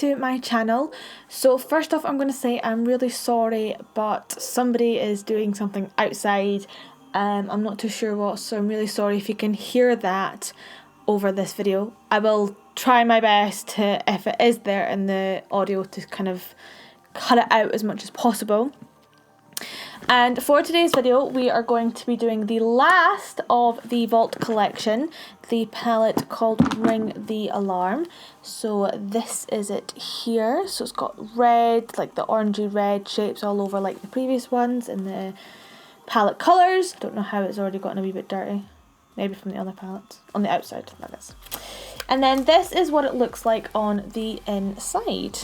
to my channel. So first off, I'm going to say I'm really sorry, but somebody is doing something outside. I'm not too sure what, so I'm really sorry if you can hear that over this video. I will try my best to, if it is there in the audio, to kind of cut it out as much as possible. And for today's video, we are going to be doing the last of the Vault collection, the palette called Ring the Alarm. So this is it here. So it's got red, like the orangey red shapes all over like the previous ones, and the palette colours. Don't know how it's already gotten a wee bit dirty. Maybe from the other palettes. On the outside, that is. And then this is what it looks like on the inside.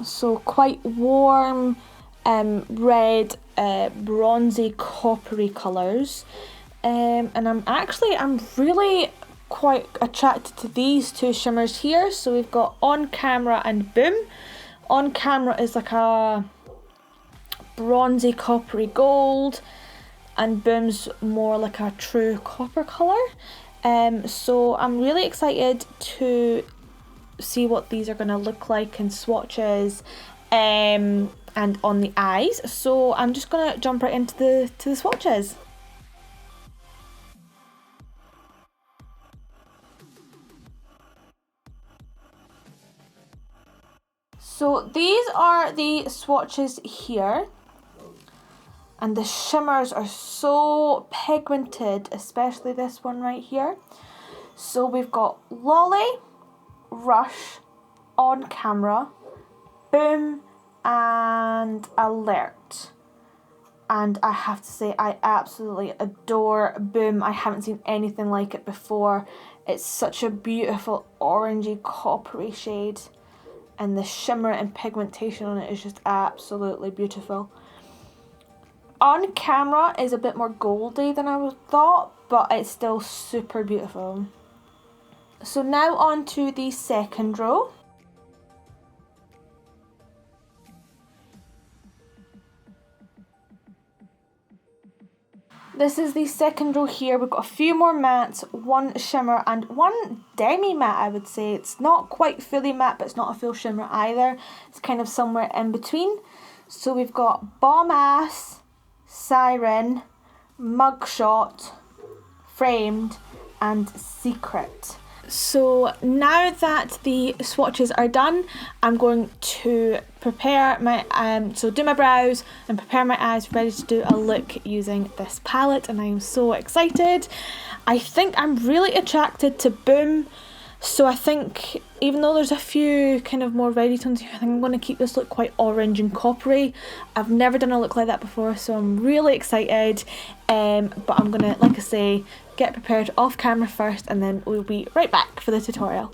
So quite warm, red, bronzy, coppery colours, and I'm really quite attracted to these two shimmers here. So we've got On Camera and Boom. On Camera is like a bronzy, coppery gold, and Boom's more like a true copper colour. So I'm really excited to see what these are going to look like in swatches, and on the eyes. So I'm just gonna jump right into the swatches. So these are the swatches here, and the shimmers are so pigmented, especially this one right here. So we've got Lolly, Rush, On Camera, Boom, and Alert. And I have to say, I absolutely adore Boom. I haven't seen anything like it before. It's such a beautiful orangey coppery shade, and the shimmer and pigmentation on it is just absolutely beautiful. On Camera is a bit more goldy than I would thought, but it's still super beautiful. So now on to the second row. This is the second row here. We've got a few more mattes, one shimmer and one demi matte, I would say. It's not quite fully matte, but it's not a full shimmer either. It's kind of somewhere in between. So we've got Bomb Ass, Siren, Mugshot, Framed, and Secret. So now that the swatches are done, I'm going to prepare my do my brows and prepare my eyes, ready to do a look using this palette, and I am so excited. I think I'm really attracted to Boom, so I think even though there's a few kind of more ready tones here, I think I'm going to keep this look quite orange and coppery. I've never done a look like that before, so I'm really excited. But I'm gonna, like I say, get prepared off camera first, and then we'll be right back for the tutorial.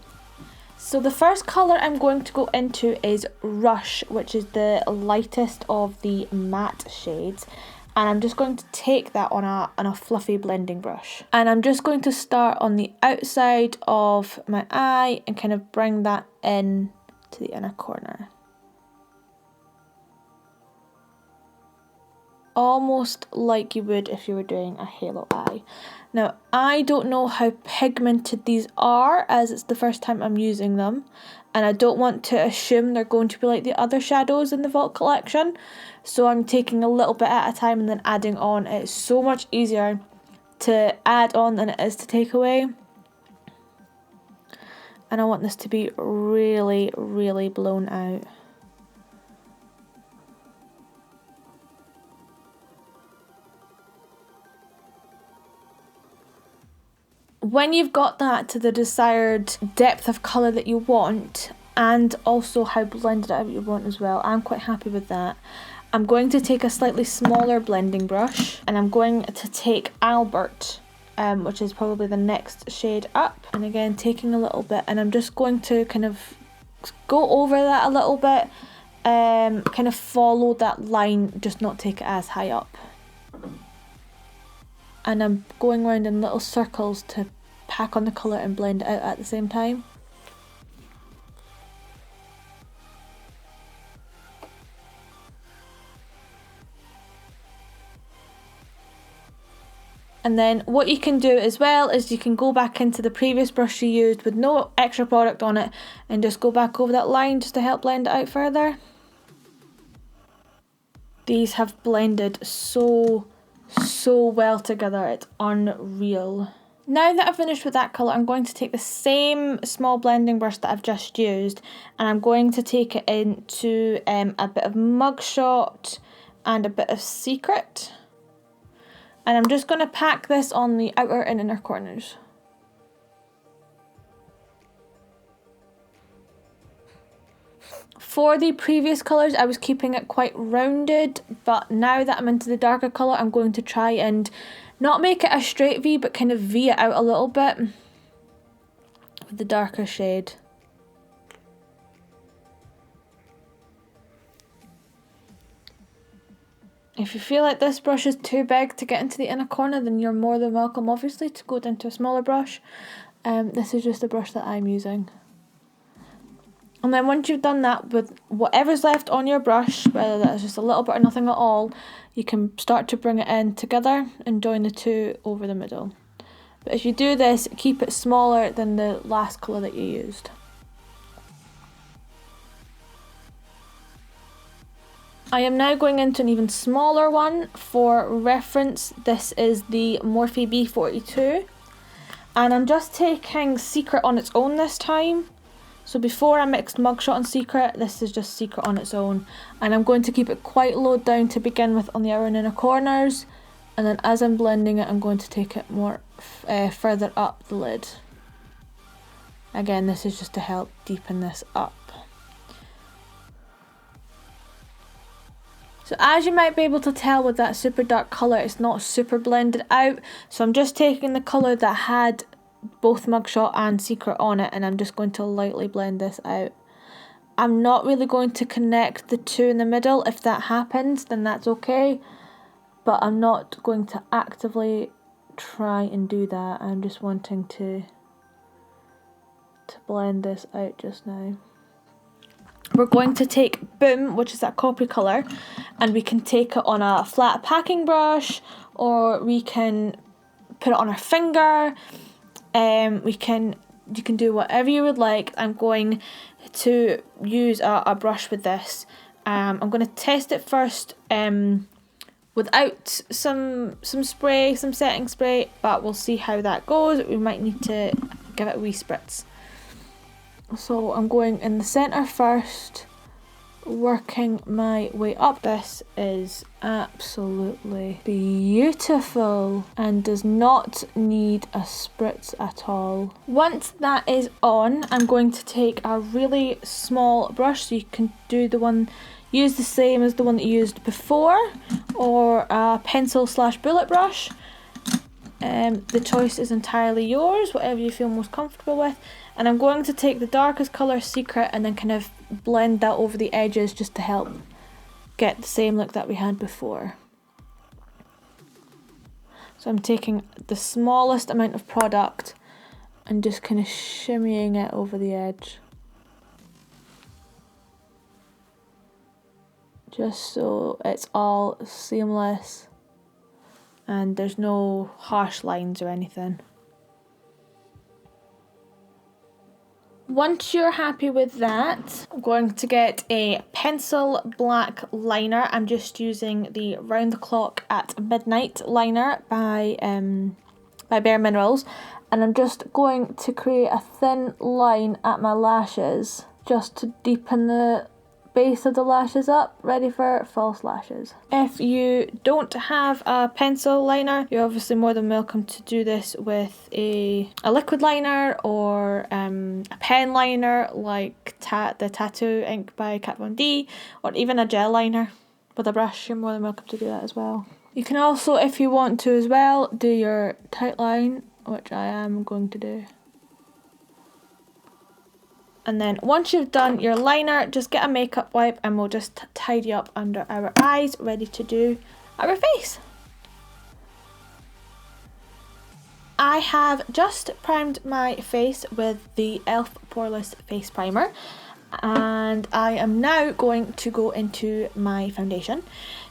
So the first colour I'm going to go into is Rush, which is the lightest of the matte shades. And I'm just going to take that on a fluffy blending brush. And I'm just going to start on the outside of my eye and kind of bring that in to the inner corner. Almost like you would if you were doing a halo eye. Now, I don't know how pigmented these are, as it's the first time I'm using them, and I don't want to assume they're going to be like the other shadows in the Vault collection, so I'm taking a little bit at a time and then adding on. It's so much easier to add on than it is to take away, and I want this to be really, really blown out. When you've got that to the desired depth of colour that you want, and also how blended out you want as well, I'm quite happy with that. I'm going to take a slightly smaller blending brush, and I'm going to take Albert, which is probably the next shade up, and again taking a little bit, and I'm just going to kind of go over that a little bit, kind of follow that line, just not take it as high up. And I'm going around in little circles to pack on the colour and blend it out at the same time. And then what you can do as well is you can go back into the previous brush you used with no extra product on it and just go back over that line just to help blend it out further. These have blended so well together, it's unreal. Now that I've finished with that colour, I'm going to take the same small blending brush that I've just used and I'm going to take it into a bit of Mugshot and a bit of Secret. And I'm just going to pack this on the outer and inner corners. For the previous colours, I was keeping it quite rounded, but now that I'm into the darker colour, I'm going to try and not make it a straight V, but kind of V it out a little bit with the darker shade. If you feel like this brush is too big to get into the inner corner, then you're more than welcome, obviously, to go down to a smaller brush. This is just the brush that I'm using. And then once you've done that with whatever's left on your brush, whether that's just a little bit or nothing at all, you can start to bring it in together and join the two over the middle. But if you do this, keep it smaller than the last colour that you used. I am now going into an even smaller one. For reference, this is the Morphe B42. And I'm just taking Secret on its own this time. So before I mixed Mugshot and Secret, this is just Secret on its own. And I'm going to keep it quite low down to begin with on the outer and inner corners. And then as I'm blending it, I'm going to take it more further up the lid. Again, this is just to help deepen this up. So as you might be able to tell with that super dark colour, it's not super blended out. So I'm just taking the colour that had both Mugshot and Secret on it and I'm just going to lightly blend this out. I'm not really going to connect the two in the middle. If that happens, then that's okay. But I'm not going to actively try and do that. I'm just wanting to blend this out just now. We're going to take Boom, which is that copper colour, and we can take it on a flat packing brush, or we can put it on our finger. You can do whatever you would like. I'm going to use a brush with this. I'm going to test it first without some spray, some setting spray, but we'll see how that goes. We might need to give it a wee spritz. So I'm going in the centre first, working my way up. This is absolutely beautiful and does not need a spritz at all. Once that is on, I'm going to take a really small brush, so you can use the same as the one that you used before, or a pencil / bullet brush. The choice is entirely yours, whatever you feel most comfortable with. And I'm going to take the darkest colour, Secret, and then kind of blend that over the edges just to help get the same look that we had before. So I'm taking the smallest amount of product and just kind of shimmying it over the edge. Just so it's all seamless and there's no harsh lines or anything. Once you're happy with that, I'm going to get a pencil black liner. I'm just using the Round the Clock at Midnight liner by Bare Minerals. And I'm just going to create a thin line at my lashes just to deepen the base of the lashes up, ready for false lashes. If you don't have a pencil liner, you're obviously more than welcome to do this with a liquid liner or a pen liner like the Tattoo ink by Kat Von D, or even a gel liner with a brush. You're more than welcome to do that as well. You can also, if you want to as well, do your tight line, which I am going to do. And then once you've done your liner, just get a makeup wipe and we'll just tidy up under our eyes, ready to do our face. I have just primed my face with the e.l.f. Poreless Face Primer. and I am now going to go into my foundation.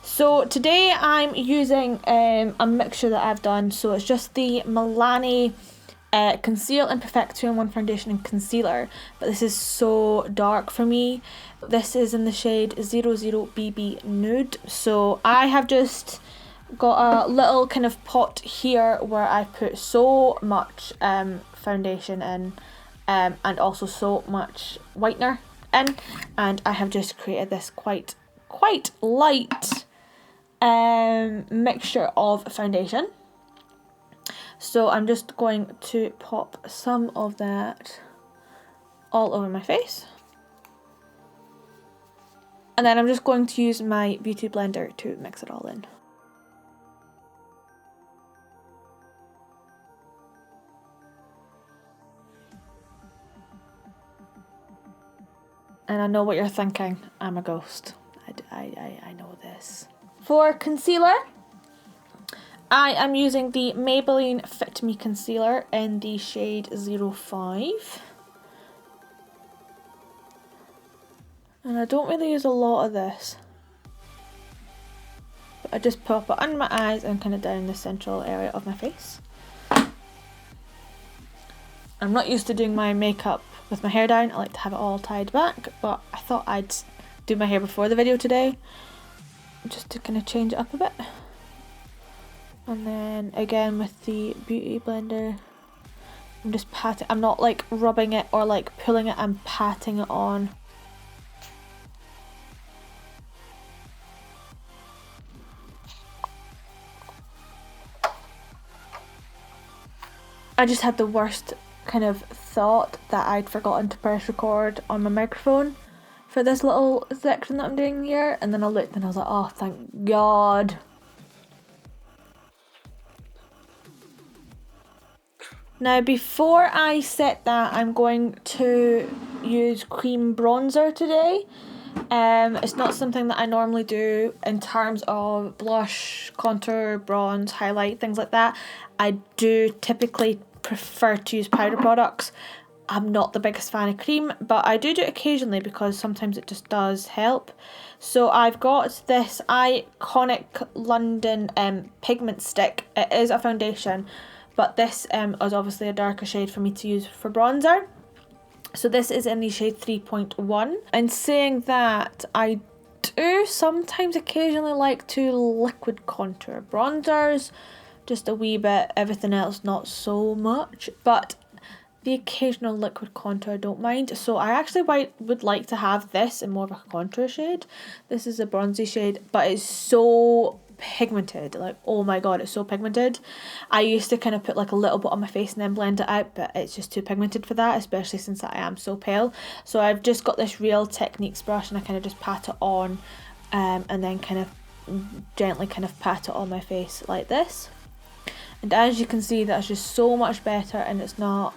So today I'm using a mixture that I've done. So it's just the Milani Conceal and Perfect 2-in-1 foundation and concealer, but this is so dark for me. This is in the shade 00BB Nude. So I have just got a little kind of pot here where I put so much foundation in, and also so much whitener in, and I have just created this quite light mixture of foundation. So I'm just going to pop some of that all over my face. And then I'm just going to use my beauty blender to mix it all in. And I know what you're thinking, I'm a ghost. I know this. For concealer, I am using the Maybelline Fit Me Concealer in the shade 05. And I don't really use a lot of this, but I just pop it under my eyes and kind of down the central area of my face. I'm not used to doing my makeup with my hair down. I like to have it all tied back, but I thought I'd do my hair before the video today, just to kind of change it up a bit. And then again with the beauty blender, I'm just patting. I'm not like rubbing it or like pulling it, I'm patting it on. I just had the worst kind of thought that I'd forgotten to press record on my microphone for this little section that I'm doing here, and then I looked and I was like, oh, thank God. Now before I set that, I'm going to use cream bronzer today. It's not something that I normally do in terms of blush, contour, bronze, highlight, things like that. I do typically prefer to use powder products. I'm not the biggest fan of cream, but I do it occasionally because sometimes it just does help. So I've got this iconic London pigment stick. It is a foundation, but this is obviously a darker shade for me to use for bronzer. So this is in the shade 3.1. And saying that, I do sometimes occasionally like to liquid contour bronzers, just a wee bit, everything else not so much, but the occasional liquid contour I don't mind. So I actually would like to have this in more of a contour shade. This is a bronzy shade, but it's so pigmented, like, oh my God, it's so pigmented. I used to kind of put like a little bit on my face and then blend it out, but it's just too pigmented for that, especially since I am so pale. So I've just got this Real Techniques brush and I kind of just pat it on, and then kind of gently kind of pat it on my face like this. And as you can see, that's just so much better, and it's not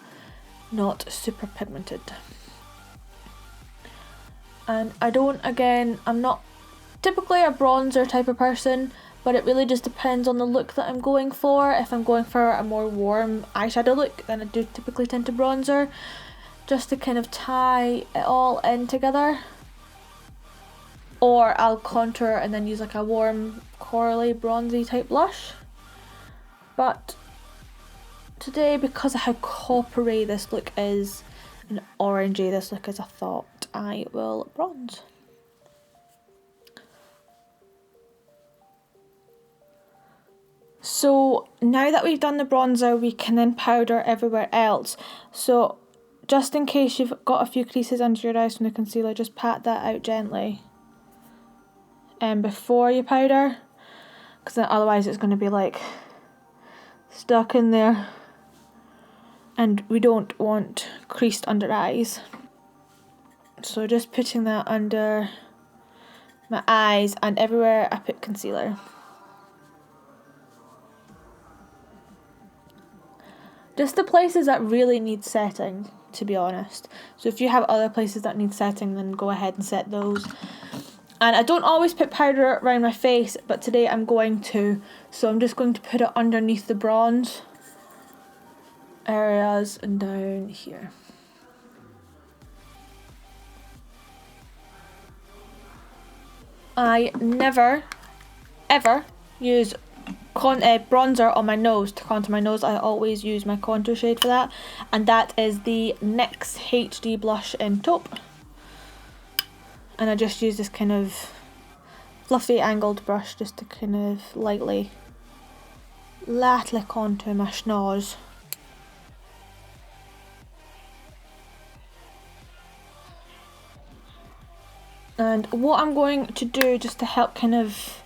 super pigmented. And I'm not typically a bronzer type of person, but it really just depends on the look that I'm going for. If I'm going for a more warm eyeshadow look, then I do typically tend to bronzer, just to kind of tie it all in together. Or I'll contour and then use like a warm corally bronzy type blush. But today, because of how coppery this look is and orangey this look is, I thought I will bronze. So now that we've done the bronzer, we can then powder everywhere else. So just in case you've got a few creases under your eyes from the concealer, just pat that out gently before you powder, because then otherwise it's going to be like stuck in there, and we don't want creased under eyes. So just putting that under my eyes and everywhere I put concealer. Just the places that really need setting, to be honest. So if you have other places that need setting, then go ahead and set those. And I don't always put powder around my face, but today I'm going to. So I'm just going to put it underneath the bronze areas and down here. I never, ever use bronzer on my nose to contour my nose. I always use my contour shade for that, and that is the NYX HD blush in taupe. And I just use this kind of fluffy angled brush just to kind of lightly contour my schnoz. And what I'm going to do, just to help kind of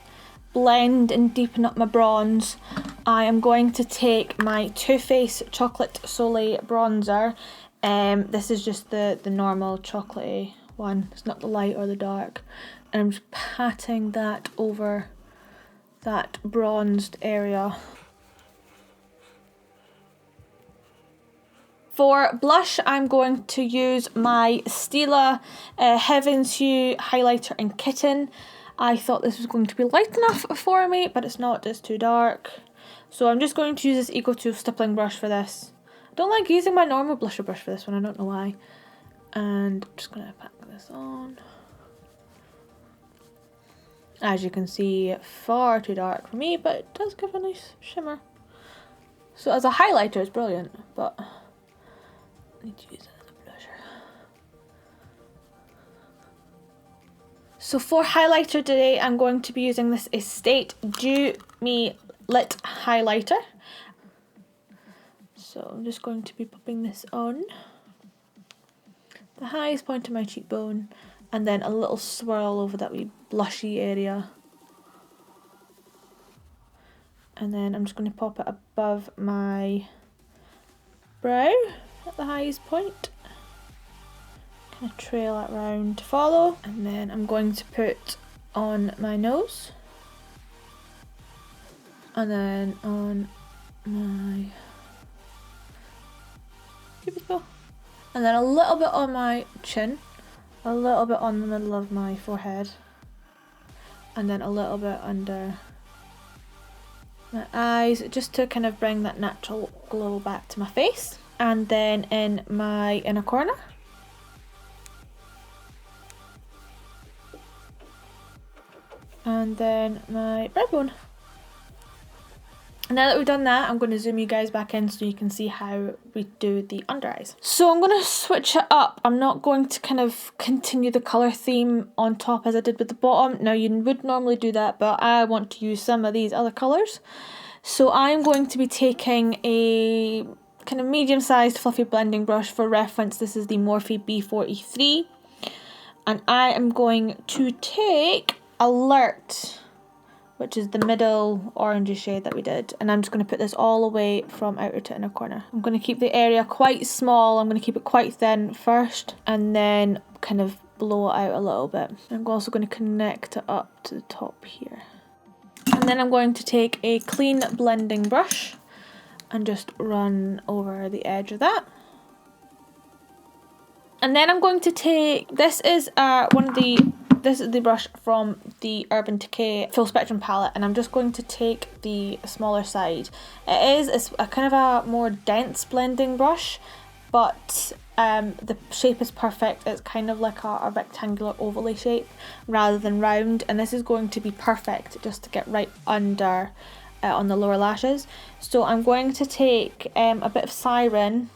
blend and deepen up my bronze, I am going to take my Too Faced Chocolate Soleil bronzer. This is just the normal chocolatey one, it's not the light or the dark, and I'm just patting that over that bronzed area. For blush, I'm going to use my Stila Heaven's Hue highlighter in Kitten. I thought this was going to be light enough for me, but it's not, it's too dark. So I'm just going to use this Eco 2 stippling brush for this. I don't like using my normal blusher brush for this one, I don't know why. And I'm just going to pack this on. As you can see, far too dark for me, but it does give a nice shimmer. So as a highlighter, it's brilliant, but I need to use it as a blusher. So for highlighter today, I'm going to be using this Estate Dew Me Lit highlighter. So I'm just going to be popping this on the highest point of my cheekbone, and then a little swirl over that wee blushy area. And then I'm just going to pop it above my brow at the highest point. Kind of trail it round to follow. And then I'm going to put on my nose. And then on my cuticle. And then a little bit on my chin. A little bit on the middle of my forehead. And then a little bit under my eyes, just to kind of bring that natural glow back to my face. And then in my inner corner. And then my brow bone. Now that we've done that, I'm going to zoom you guys back in so you can see how we do the under eyes. So I'm going to switch it up. I'm not going to kind of continue the colour theme on top as I did with the bottom. Now you would normally do that, but I want to use some of these other colours. So I'm going to be taking a kind of medium-sized fluffy blending brush. For reference, this is the Morphe B43. And I am going to take Alert, which is the middle orangey shade that we did, and I'm just going to put this all the way from outer to inner corner. I'm going to keep the area quite small, I'm going to keep it quite thin first, and then kind of blow it out a little bit. I'm also going to connect it up to the top here. And then I'm going to take a clean blending brush and just run over the edge of that. And then I'm going to take, this is the brush from the Urban Decay Full Spectrum palette, and I'm just going to take the smaller side. It's a kind of a more dense blending brush, but the shape is perfect. It's kind of like a rectangular ovally shape rather than round, and this is going to be perfect just to get right under on the lower lashes. So I'm going to take a bit of Siren,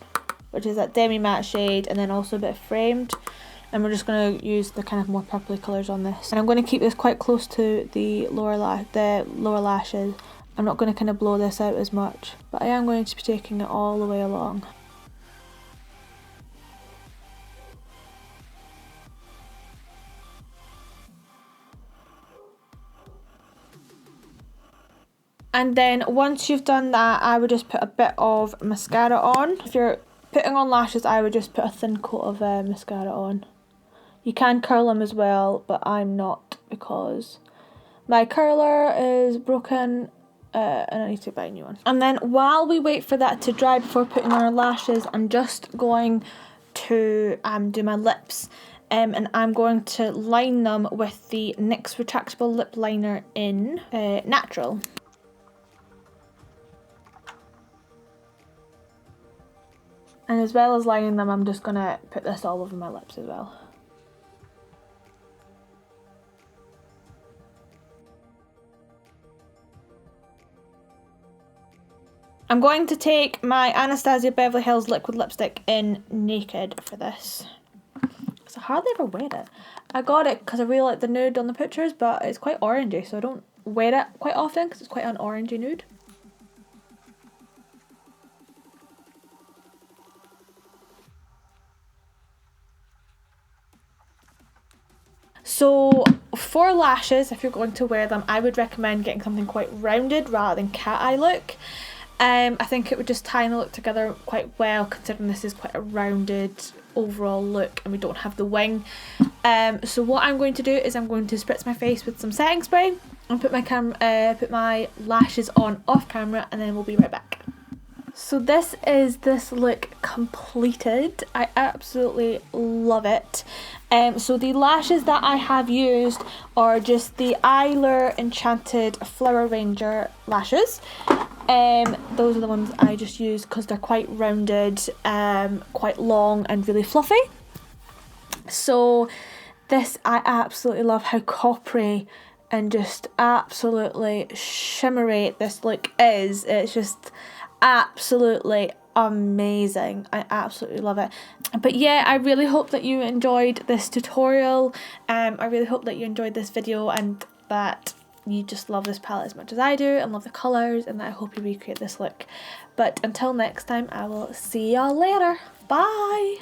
which is that demi matte shade, and then also a bit of Framed. And we're just going to use the kind of more purpley colours on this. And I'm going to keep this quite close to the lower lashes. I'm not going to kind of blow this out as much, but I am going to be taking it all the way along. And then once you've done that, I would just put a bit of mascara on. If you're putting on lashes, I would just put a thin coat of mascara on. You can curl them as well, but I'm not, because my curler is broken and I need to buy a new one. And then while we wait for that to dry before putting on our lashes, I'm just going to do my lips. And I'm going to line them with the NYX Retractable Lip Liner in Natural. And as well as lining them, I'm just going to put this all over my lips as well. I'm going to take my Anastasia Beverly Hills liquid lipstick in Naked for this. Because I hardly ever wear it. I got it because I really like the nude on the pictures, but it's quite orangey, so I don't wear it quite often because it's quite an orangey nude. So for lashes, if you're going to wear them, I would recommend getting something quite rounded rather than cat eye look. I think it would just tie the look together quite well, considering this is quite a rounded overall look and we don't have the wing. So what I'm going to do is I'm going to spritz my face with some setting spray and put my lashes on off camera, and then we'll be right back. So this is this look completed. I absolutely love it. So the lashes that I have used are just the Eylure Enchanted Flower Ranger lashes. Those are the ones I just used because they're quite rounded, quite long and really fluffy. So this, I absolutely love how coppery and just absolutely shimmery this look is. It's just absolutely amazing. I absolutely love it. But yeah, I really hope that you enjoyed this tutorial. I really hope that you enjoyed this video and that you just love this palette as much as I do and love the colours, and that I hope you recreate this look. But until next time, I will see y'all later. Bye!